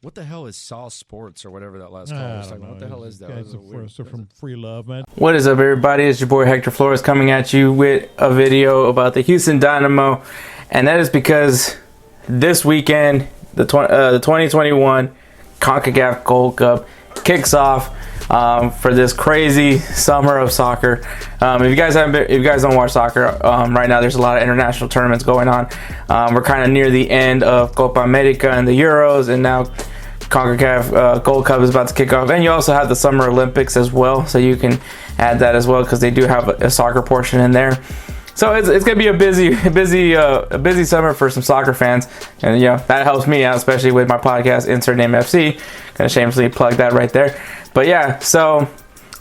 What the hell is Sauce Sports or whatever that last call was talking about? What the hell is that? Guys are from Free Love, man. What is up, everybody? It's your boy Hector Flores coming at you with a video about the Houston Dynamo, and that is because this weekend the 2021 CONCACAF Gold Cup kicks off for this crazy summer of soccer. If you guys don't watch soccer right now, there's a lot of international tournaments going on. We're kind of near the end of Copa America and the Euros, and now CONCACAF Gold Cup is about to kick off. And you also have the Summer Olympics as well, so you can add that as well because they do have a soccer portion in there. So it's gonna be a busy summer for some soccer fans, and you know that helps me out, especially with my podcast Insert Name FC. Gonna shamelessly plug that right there. But yeah, so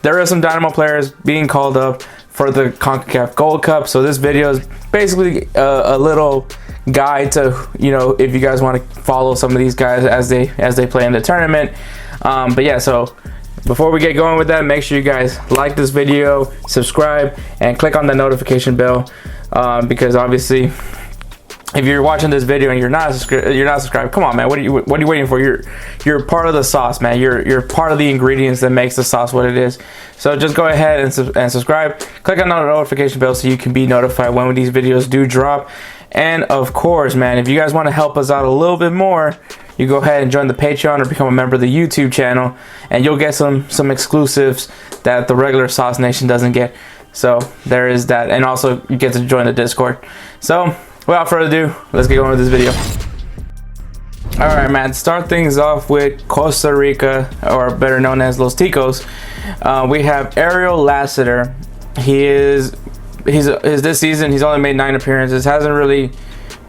there are some Dynamo players being called up for the CONCACAF Gold Cup. So this video is basically a little guide to, you know, if you guys want to follow some of these guys as they play in the tournament. But yeah, so before we get going with that, make sure you guys like this video, subscribe, and click on the notification bell, because obviously if you're watching this video and you're not subscribed, come on, man, what are you waiting for? You're part of the sauce, man. You're part of the ingredients that makes the sauce what it is. So just go ahead and subscribe, click on the notification bell so you can be notified when these videos do drop. And of course, man, if you guys want to help us out a little bit more, you go ahead and join the Patreon or become a member of the YouTube channel, and you'll get some exclusives that the regular Sauce Nation doesn't get. So there is that, and also you get to join the Discord. So without further ado, let's get going with this video. All right, man, start things off with Costa Rica, or better known as Los Ticos. We have Ariel Lassiter. He's this season he's only made 9 appearances, hasn't really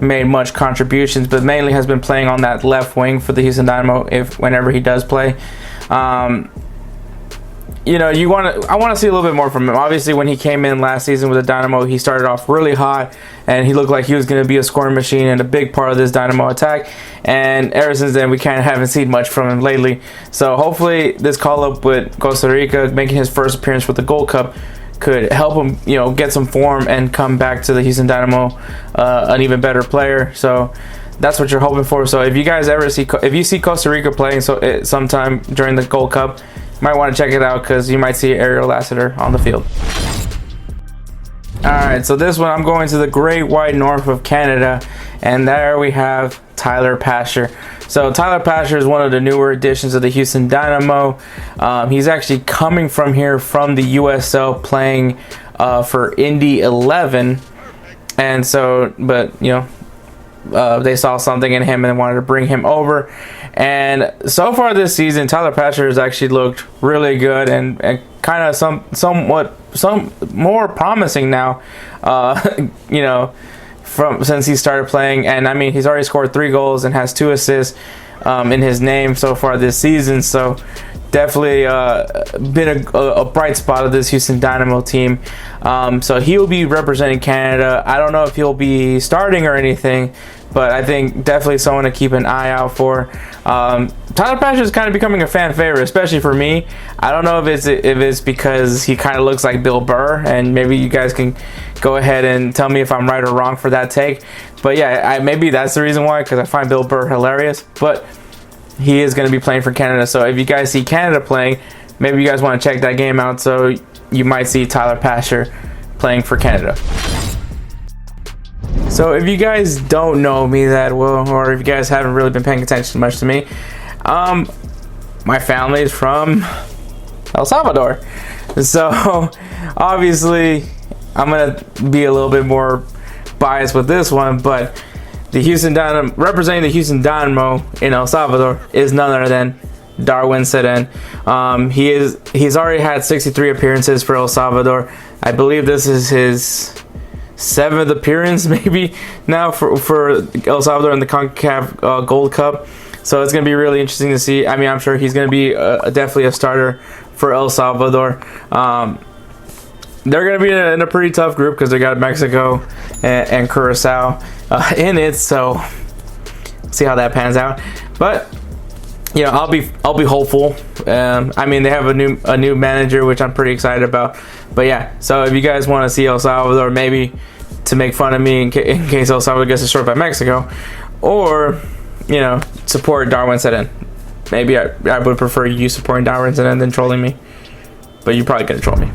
made much contributions, but mainly has been playing on that left wing for the Houston Dynamo whenever he does play. You know, I want to see a little bit more from him. Obviously, when he came in last season with the Dynamo, he started off really hot, and he looked like he was going to be a scoring machine and a big part of this Dynamo attack. And ever since then, we kind of haven't seen much from him lately. So hopefully, this call-up with Costa Rica, making his first appearance with the Gold Cup, could help him, you know, get some form and come back to the Houston Dynamo an even better player. So that's what you're hoping for. So if you guys if you see Costa Rica playing sometime during the Gold Cup, you might want to check it out because you might see Ariel Lassiter on the field. All right, so this one I'm going to the Great White North of Canada, and there we have Tyler Pasher. So Tyler Pasher is one of the newer additions of the Houston Dynamo. He's actually coming from here from the USL, playing for Indy 11, and so, but you know, they saw something in him and wanted to bring him over. And so far this season, Tyler Pasher has actually looked really good and kind of some more promising now. You know, since he started playing, and I mean he's already scored 3 goals and has 2 assists in his name so far this season. So definitely been a bright spot of this Houston Dynamo team. So he'll be representing Canada. I don't know if he'll be starting or anything, but I think definitely someone to keep an eye out for. Tyler Pasher is kind of becoming a fan favorite, especially for me. I don't know if it's because he kind of looks like Bill Burr, and maybe you guys can go ahead and tell me if I'm right or wrong for that take. But yeah, maybe that's the reason why, because I find Bill Burr hilarious. But he is going to be playing for Canada, so if you guys see Canada playing, maybe you guys want to check that game out. So you might see Tyler Pasher playing for Canada. So if you guys don't know me that well, or if you guys haven't really been paying attention much to me, my family is from El Salvador. So obviously I'm gonna be a little bit more biased with this one, but the Houston Dynamo, representing the Houston Dynamo in El Salvador, is none other than Darwin Seren. He's already had 63 appearances for El Salvador. I believe this is his 7th appearance maybe now for El Salvador in the CONCACAF Gold Cup. So it's going to be really interesting to see. I mean, I'm sure he's going to be definitely a starter for El Salvador. They're going to be in a pretty tough group because they got Mexico and Curacao in it. So see how that pans out. But you know, I'll be hopeful. I mean, they have a new manager, which I'm pretty excited about. But yeah, so if you guys want to see El Salvador, maybe to make fun of me in case El Salvador gets destroyed by Mexico, or you know, support Darwin Seren. maybe I would prefer you supporting Downwards and then trolling me. But you're probably gonna troll me.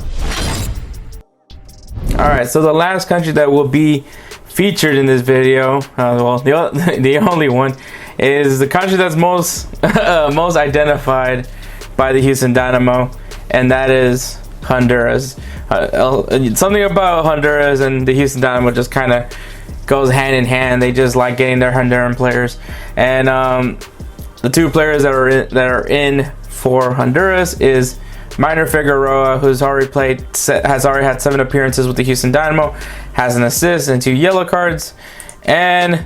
Alright, so the last country that will be featured in this video, well, the only one, is the country that's most most identified by the Houston Dynamo, and that is Honduras. Something about Honduras and the Houston Dynamo just kind of goes hand in hand. They just like getting their Honduran players, and the two players that are in for Honduras is Minor Figueroa, who's already has already had 7 appearances with the Houston Dynamo, has an assist and 2 yellow cards, and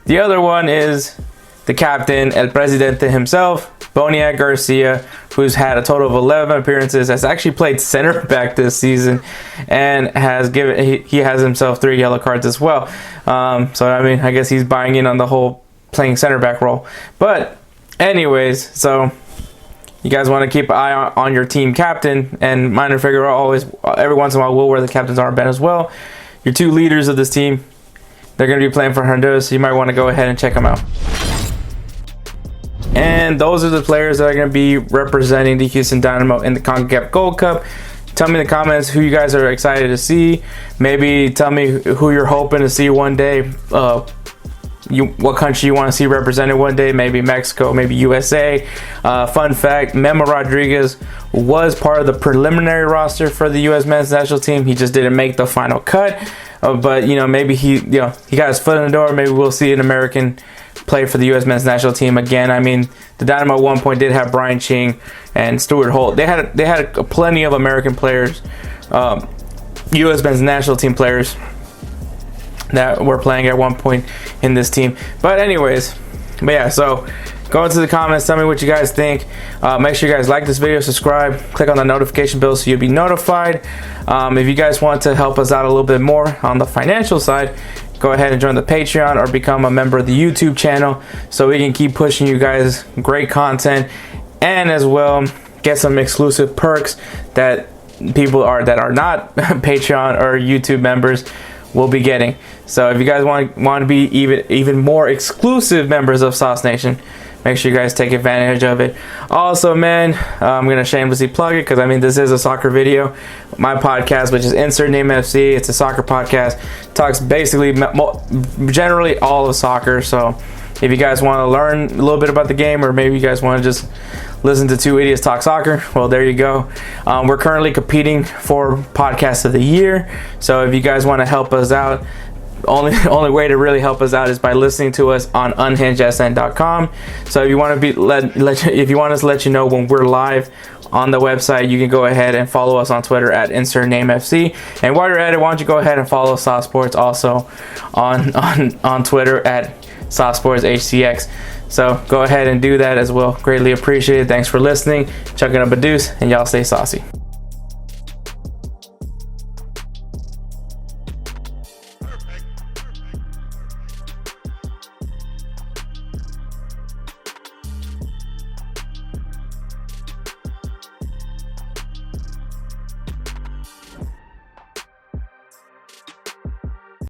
the other one is the captain, El Presidente himself, Boniek Garcia, who's had a total of 11 appearances, has actually played center back this season, and he has himself 3 yellow cards as well. So I mean, I guess he's buying in on the whole playing center back role. But anyways, so you guys want to keep an eye on your team captain, and Minor Figueroa always, every once in a while, will wear the captain's armband as well. Your 2 leaders of this team, they're going to be playing for Honduras, so you might want to go ahead and check them out. And those are the players that are going to be representing the Houston Dynamo in the CONCACAF Gold Cup. Tell me in the comments who you guys are excited to see. Maybe tell me who you're hoping to see one day. What country you want to see represented one day. Maybe Mexico, maybe USA. Fun fact, Memo Rodriguez was part of the preliminary roster for the U.S. men's national team. He just didn't make the final cut. But, maybe he got his foot in the door. Maybe we'll see an American play for the U.S. men's national team again. I mean, the Dynamo at one point did have Brian Ching and Stuart Holt. They had plenty of American players, U.S. men's national team players that were playing at one point in this team. But yeah, so go into the comments, tell me what you guys think. Make sure you guys like this video, subscribe, click on the notification bell so you'll be notified. If you guys want to help us out a little bit more on the financial side, go ahead and join the Patreon or become a member of the YouTube channel so we can keep pushing you guys great content, and as well get some exclusive perks that people that are not Patreon or YouTube members will be getting. So if you guys want to be even more exclusive members of Sauce Nation, make sure you guys take advantage of it. Also, man, I'm going to shamelessly plug it because, I mean, this is a soccer video. My podcast, which is Insert Name FC, it's a soccer podcast. Talks basically, generally all of soccer. So if you guys want to learn a little bit about the game, or maybe you guys want to just listen to 2 idiots talk soccer, well, there you go. We're currently competing for Podcast of the Year. So if you guys want to help us out, only way to really help us out is by listening to us on unhingedsn.com. So if you want to if you want us to let you know when we're live on the website, you can go ahead and follow us on Twitter at InsertNameFC. And while you're at it, why don't you go ahead and follow Sauce Sports also on Twitter at Sauce Sports HCX. So go ahead and do that as well. Greatly appreciated. Thanks for listening. Chucking up a deuce, and y'all stay saucy.